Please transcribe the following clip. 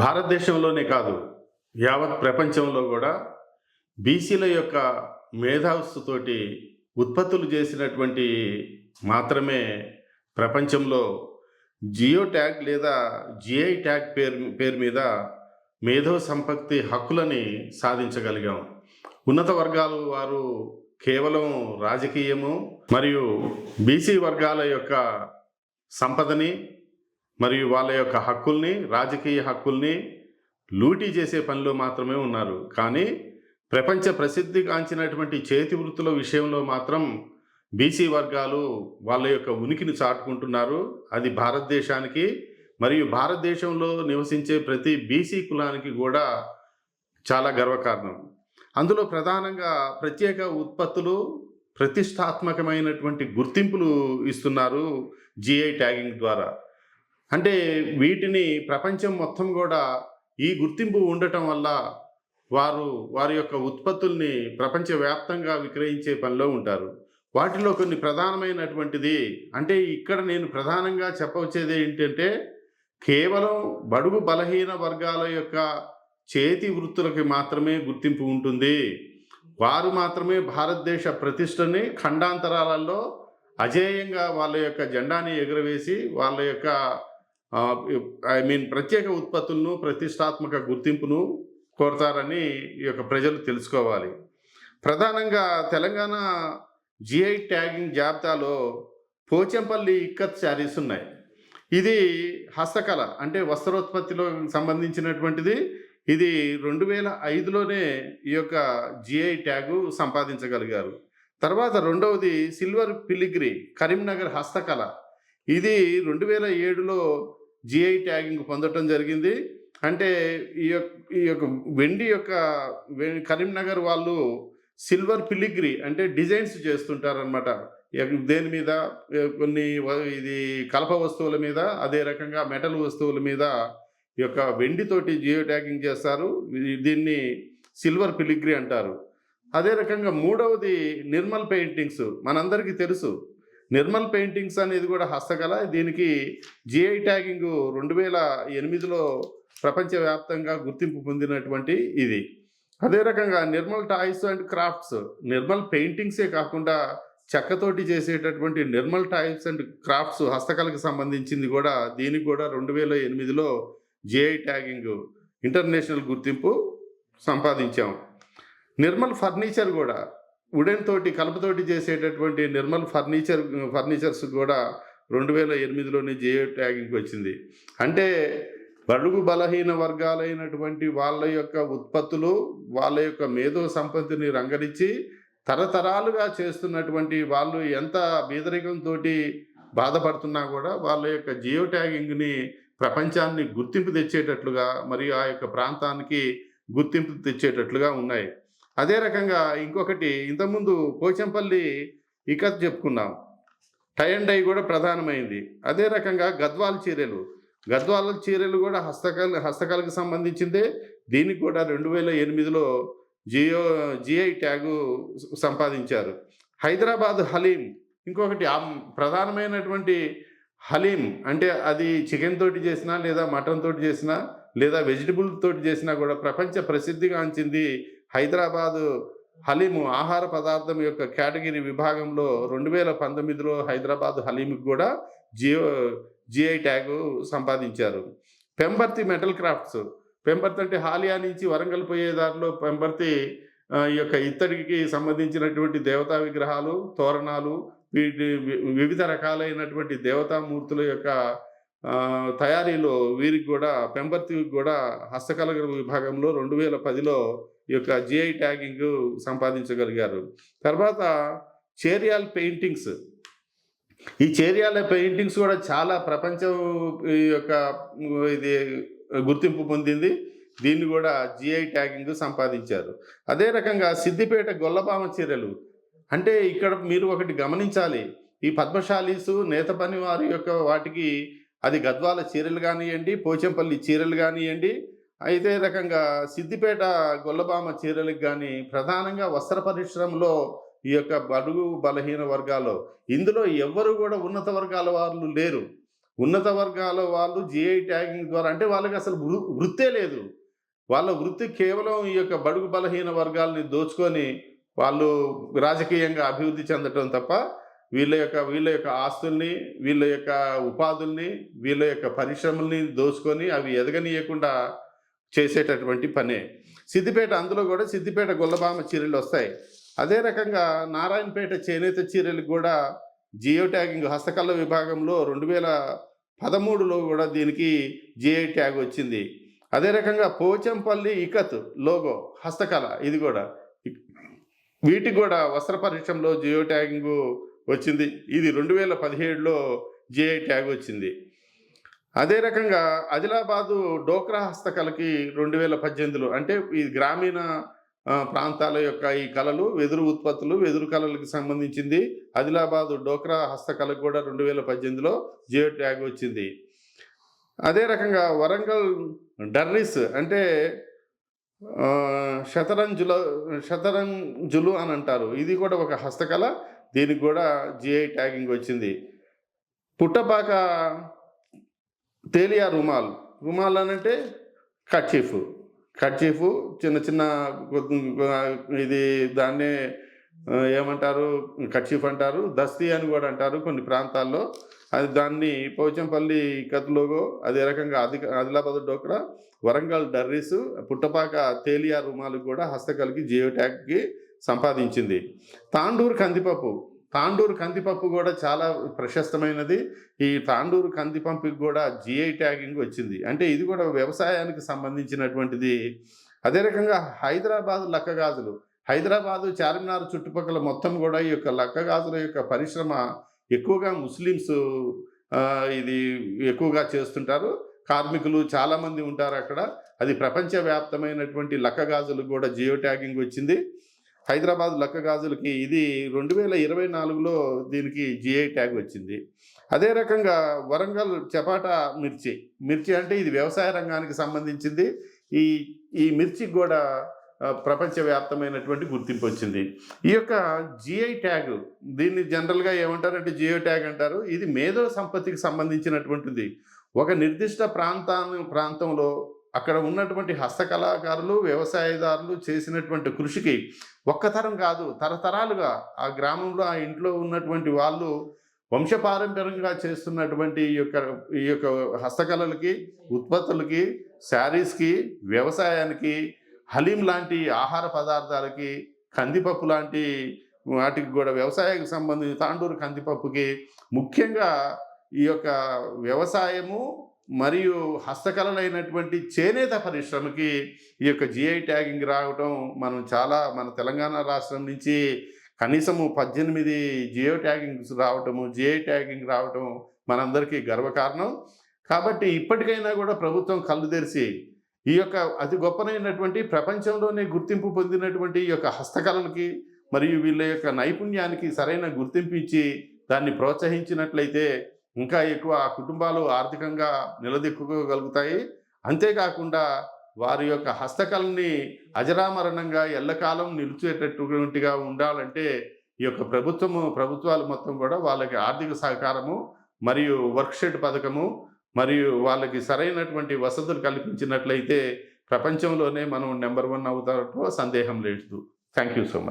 భారతదేశంలోనే కాదు, యావత్ ప్రపంచంలో గూడా బీసీల యొక్క మేధాస్సుతోటి ఉత్పత్తులు చేసినటువంటి మాత్రమే ప్రపంచంలో జియో ట్యాగ్ లేదా జిఐ ట్యాగ్ పేరు మీద మేధో సంపత్తి హక్కులని సాధించగలిగాం. ఉన్నత వర్గాలు వారు కేవలం రాజకీయము మరియు బీసీ వర్గాల యొక్క సంపదని మరియు వాళ్ళ యొక్క హక్కుల్ని, రాజకీయ హక్కుల్ని లూటీ చేసే పనిలో మాత్రమే ఉన్నారు. కానీ ప్రపంచ ప్రసిద్ధిగాంచినటువంటి చేతి వృత్తుల విషయంలో మాత్రం బీసీ వర్గాలు వాళ్ళ యొక్క ఉనికిని చాటుకుంటున్నారు. అది భారతదేశానికి మరియు భారతదేశంలో నివసించే ప్రతి బీసీ కులానికి కూడా చాలా గర్వకారణం. అందులో ప్రధానంగా ప్రత్యేక ఉత్పత్తులు, ప్రతిష్టాత్మకమైనటువంటి గుర్తింపులు ఇస్తున్నారు జిఐ ట్యాగింగ్ ద్వారా. అంటే వీటిని ప్రపంచం మొత్తం కూడా ఈ గుర్తింపు ఉండటం వల్ల వారి యొక్క ఉత్పత్తుల్ని ప్రపంచవ్యాప్తంగా విక్రయించే పనిలో ఉంటారు. వాటిలో కొన్ని ప్రధానమైనటువంటిది అంటే ఇక్కడ నేను ప్రధానంగా చెప్పవచ్చేది ఏంటంటే, కేవలం బడుగు బలహీన వర్గాల యొక్క చేతి వృత్తులకి మాత్రమే గుర్తింపు ఉంటుంది. వారు మాత్రమే భారతదేశ ప్రతిష్టని ఖండాంతరాలలో అజేయంగా వాళ్ళ యొక్క జెండాని ఎగురవేసి వాళ్ళ యొక్క ప్రత్యేక ఉత్పత్తులను, ప్రతిష్టాత్మక గుర్తింపును కోరతారని ఈ యొక్క ప్రజలు తెలుసుకోవాలి. ప్రధానంగా తెలంగాణ జిఐ ట్యాగింగ్ జాబితాలో పోచంపల్లి ఇక్కత్ శారీస్ ఉన్నాయి. ఇది హస్తకళ అంటే వస్త్రోత్పత్తిలో సంబంధించినటువంటిది. ఇది 2005లోనే ఈ యొక్క జిఐ ట్యాగు సంపాదించగలిగారు. తర్వాత రెండవది సిల్వర్ ఫిలిగ్రీ కరీంనగర్ హస్తకళ. ఇది 2007లో జిఐ ట్యాగింగ్ పొందటం జరిగింది. అంటే ఈ యొక్క వెండి యొక్క కరీంనగర్ వాళ్ళు సిల్వర్ ఫిలిగ్రీ అంటే డిజైన్స్ చేస్తుంటారనమాట. దేని మీద కొన్ని ఇది కలప వస్తువుల మీద, అదే రకంగా మెటల్ వస్తువుల మీద ఈ యొక్క వెండితోటి జియో ట్యాగింగ్ చేస్తారు. దీన్ని సిల్వర్ ఫిలిగ్రీ అంటారు. అదే రకంగా మూడవది నిర్మల్ పెయింటింగ్స్. మనందరికీ తెలుసు నిర్మల్ పెయింటింగ్స్ అనేది కూడా హస్తకళ. దీనికి జిఐ ట్యాగింగ్ 2008లో ప్రపంచవ్యాప్తంగా గుర్తింపు పొందినటువంటి ఇది. అదే రకంగా Nirmal toys and crafts, Nirmal పెయింటింగ్సే కాకుండా చెక్కతోటి చేసేటటువంటి నిర్మల్ టాయ్స్ అండ్ క్రాఫ్ట్స్ హస్తకళకు సంబంధించింది కూడా, దీనికి కూడా 2008లో జిఐ ట్యాగింగ్ ఇంటర్నేషనల్ గుర్తింపు సంపాదించాం. నిర్మల్ ఫర్నిచర్ కూడా వుడెన్ తోటి కలపతోటి చేసేటటువంటి నిర్మల్ ఫర్నిచర్స్ కూడా 2008లోనే జిఐ ట్యాగింగ్ వచ్చింది. అంటే బడుగు బలహీన వర్గాలైనటువంటి వాళ్ళ యొక్క ఉత్పత్తులు, వాళ్ళ యొక్క మేధో సంపత్తిని రంగరించి తరతరాలుగా చేస్తున్నటువంటి వాళ్ళు ఎంత బీదరికంతో బాధపడుతున్నా కూడా వాళ్ళ యొక్క జియో ట్యాగింగ్ని ప్రపంచాన్ని గుర్తింపు తెచ్చేటట్లుగా మరియు ఆ యొక్క ప్రాంతానికి గుర్తింపు తెచ్చేటట్లుగా ఉన్నాయి. అదే రకంగా ఇంకొకటి, ఇంతకుముందు పోచంపల్లి ఇక్కత్ చెప్పుకున్నాం, టై అండ్ డై కూడా ప్రధానమైంది. అదే రకంగా గద్వాల్ చీరలు కూడా హస్తకళకు సంబంధించిందే. దీనికి కూడా 2008లో జిఐ ట్యాగు సంపాదించారు. హైదరాబాద్ హలీం ఇంకొకటి ప్రధానమైనటువంటి హలీం. అంటే అది చికెన్ తోటి చేసినా లేదా మటన్ తోటి చేసినా లేదా వెజిటబుల్ తోటి చేసినా కూడా ప్రపంచ ప్రసిద్ధిగాంచింది హైదరాబాదు హలీము ఆహార పదార్థం యొక్క కేటగిరీ విభాగంలో 2019లో హైదరాబాద్ హలీంకి కూడా జిఐ ట్యాగు సంపాదించారు. పెంబర్తి మెటల్ క్రాఫ్ట్స్, పెంబర్తి అంటే హాలియా నుంచి వరంగల్ పోయే దారిలో పెంబర్తి ఈ యొక్క ఇత్తడికి సంబంధించినటువంటి దేవతా విగ్రహాలు, తోరణాలు, వీటి వివిధ రకాలైనటువంటి దేవతామూర్తుల యొక్క తయారీలో వీరికి కూడా పెంబర్తికి కూడా హస్తకళ విభాగంలో 2010లో ఈ యొక్క జిఐ ట్యాగింగ్ సంపాదించగలిగారు. తర్వాత చేరియాల్ పెయింటింగ్స్, ఈ చేరియాల పెయింటింగ్స్ కూడా చాలా ప్రపంచం ఈ యొక్క ఇది గుర్తింపు పొందింది. దీన్ని కూడా జిఐ ట్యాగింగ్ సంపాదించారు. అదే రకంగా సిద్దిపేట గొల్లబామ చీరలు. అంటే ఇక్కడ మీరు ఒకటి గమనించాలి, ఈ పద్మశాలీసు నేత పని వారి యొక్క వాటికి అది గద్వాల చీరలు కానివ్వండి, పోచంపల్లి చీరలు కానివ్వండి, అయితే రకంగా సిద్దిపేట గొల్లబామ చీరలకు కానీ ప్రధానంగా వస్త్ర పరిశ్రమలో ఈ యొక్క బడుగు బలహీన వర్గాలు, ఇందులో ఎవ్వరు కూడా ఉన్నత వర్గాల వాళ్ళు లేరు. ఉన్నత వర్గాల వాళ్ళు జీఐ ట్యాగింగ్ ద్వారా అంటే వాళ్ళకి అసలు వృత్తే లేదు. వాళ్ళ వృత్తి కేవలం ఈ యొక్క బడుగు బలహీన వర్గాల్ని దోచుకొని వాళ్ళు రాజకీయంగా అభివృద్ధి చెందటం తప్ప వీళ్ళ యొక్క ఆస్తుల్ని, వీళ్ళ యొక్క ఉపాధుల్ని, వీళ్ళ యొక్క పరిశ్రమల్ని దోచుకొని అవి ఎదగనీయకుండా చేసేటటువంటి పనే. సిద్దిపేట అందులో కూడా సిద్దిపేట గొల్లభామ చీరలొస్తాయి. అదే రకంగా నారాయణపేట చేనేత చీరలకు కూడా జియో ట్యాగింగ్ హస్తకళ విభాగంలో 2013లో కూడా దీనికి జిఐ ట్యాగ్ వచ్చింది. అదే రకంగా పోచంపల్లి ఇకత్ లోగో హస్తకళ ఇది కూడా వీటికి కూడా వస్త్ర పరిశ్రమలో జియో ట్యాగింగ్ వచ్చింది. ఇది 2017లో జిఐ ట్యాగ్ వచ్చింది. అదే రకంగా ఆదిలాబాదు డోక్రా హస్తకళకి 2018లో అంటే ఈ గ్రామీణ ప్రాంతాల యొక్క ఈ కళలు వెదురు ఉత్పత్తులు వెదురు కళలకు సంబంధించింది. ఆదిలాబాదు డోక్రా హస్తకళకు కూడా 2018లో జియో ట్యాగ్ వచ్చింది. అదే రకంగా వరంగల్ డర్రిస్ అంటే శతరంజులు అని అంటారు. ఇది కూడా ఒక హస్తకళ. దీనికి కూడా జిఐ ట్యాగింగ్ వచ్చింది. పుట్టపాక తేలియా రుమాల్ అని అంటే కర్చీఫ్ చిన్న చిన్న ఇది దాన్నే ఏమంటారు కర్చీఫ్ అంటారు, దస్తీ అని కూడా అంటారు కొన్ని ప్రాంతాల్లో. అది దాన్ని పోచంపల్లి కత్లోగో అదే రకంగా ఆదిలాబాద్ డోక్రా వరంగల్ డర్రీస్ పుట్టపాక తేలియా రుమాలు కూడా హస్తకళకి జియో ట్యాగ్కి సంపాదించింది. తాండూరు కందిపప్పు కూడా చాలా ప్రశస్తమైనది. ఈ తాండూరు కందిపప్పుకి కూడా జిఐ ట్యాగింగ్ వచ్చింది. అంటే ఇది కూడా వ్యవసాయానికి సంబంధించినటువంటిది. అదే రకంగా హైదరాబాదు చార్మినార్ చుట్టుపక్కల మొత్తం కూడా ఈ యొక్క లక్కగాజుల యొక్క పరిశ్రమ ఎక్కువగా ముస్లిమ్స్ ఇది ఎక్కువగా చేస్తుంటారు. కార్మికులు చాలామంది ఉంటారు అక్కడ. అది ప్రపంచవ్యాప్తమైనటువంటి లక్కగాజులకు కూడా జియో ట్యాగింగ్ వచ్చింది. హైదరాబాద్ లక్కగాజులకి ఇది 2024లో దీనికి జిఐ ట్యాగ్ వచ్చింది. అదే రకంగా వరంగల్ చపాటా మిర్చి అంటే ఇది వ్యవసాయ రంగానికి సంబంధించింది. ఈ మిర్చికి కూడా ప్రపంచవ్యాప్తమైనటువంటి గుర్తింపు వచ్చింది. ఈ యొక్క జిఐ ట్యాగ్ దీన్ని జనరల్గా ఏమంటారంటే జియో ట్యాగ్ అంటారు. ఇది మేధో సంపత్తికి సంబంధించినటువంటిది. ఒక నిర్దిష్ట ప్రాంతంలో అక్కడ ఉన్నటువంటి హస్తకళాకారులు వ్యవసాయదారులు చేసినటువంటి కృషికి ఒక్కతరం కాదు తరతరాలుగా ఆ గ్రామంలో ఆ ఇంట్లో ఉన్నటువంటి వాళ్ళు వంశపారంపర్యంగా చేస్తున్నటువంటి ఈ యొక్క హస్తకళలకి ఉత్పత్తులకి శారీస్కి వ్యవసాయానికి హలీం లాంటి ఆహార పదార్థాలకి కందిపప్పు లాంటి వాటికి కూడా వ్యవసాయానికి సంబంధించి తాండూరు కందిపప్పుకి ముఖ్యంగా ఈ యొక్క వ్యవసాయము మరియు హస్తకళలైనటువంటి చేనేత పరిశ్రమకి ఈ యొక్క జిఐ ట్యాగింగ్ రావటం మన తెలంగాణ రాష్ట్రం నుంచి కనీసము 18 జిఐ ట్యాగింగ్ రావటం మనందరికీ గర్వకారణం. కాబట్టి ఇప్పటికైనా కూడా ప్రభుత్వం కళ్ళు తెరిచి ఈ యొక్క అతి గొప్పనైనటువంటి ప్రపంచంలోనే గుర్తింపు పొందినటువంటి ఈ యొక్క హస్తకళలకి మరియు వీళ్ళ యొక్క నైపుణ్యానికి సరైన గుర్తింపు ఇచ్చి దాన్ని ప్రోత్సహించినట్లయితే ఇంకా ఎక్కువ ఆ కుటుంబాలు ఆర్థికంగా నిలదొక్కుకోగలుగుతాయి. అంతేకాకుండా వారి యొక్క హస్తకళని అజరామరణంగా ఎల్లకాలం నిలిచేటటువంటిగా ఉండాలంటే ఈ యొక్క ప్రభుత్వాలు మొత్తం కూడా వాళ్ళకి ఆర్థిక సహకారము మరియు వర్క్షెడ్ పథకము మరియు వాళ్ళకి సరైనటువంటి వసతులు కల్పించినట్లయితే ప్రపంచంలోనే మనం నెంబర్ 1 అవుతారో సందేహం లేదు. Thank you so much.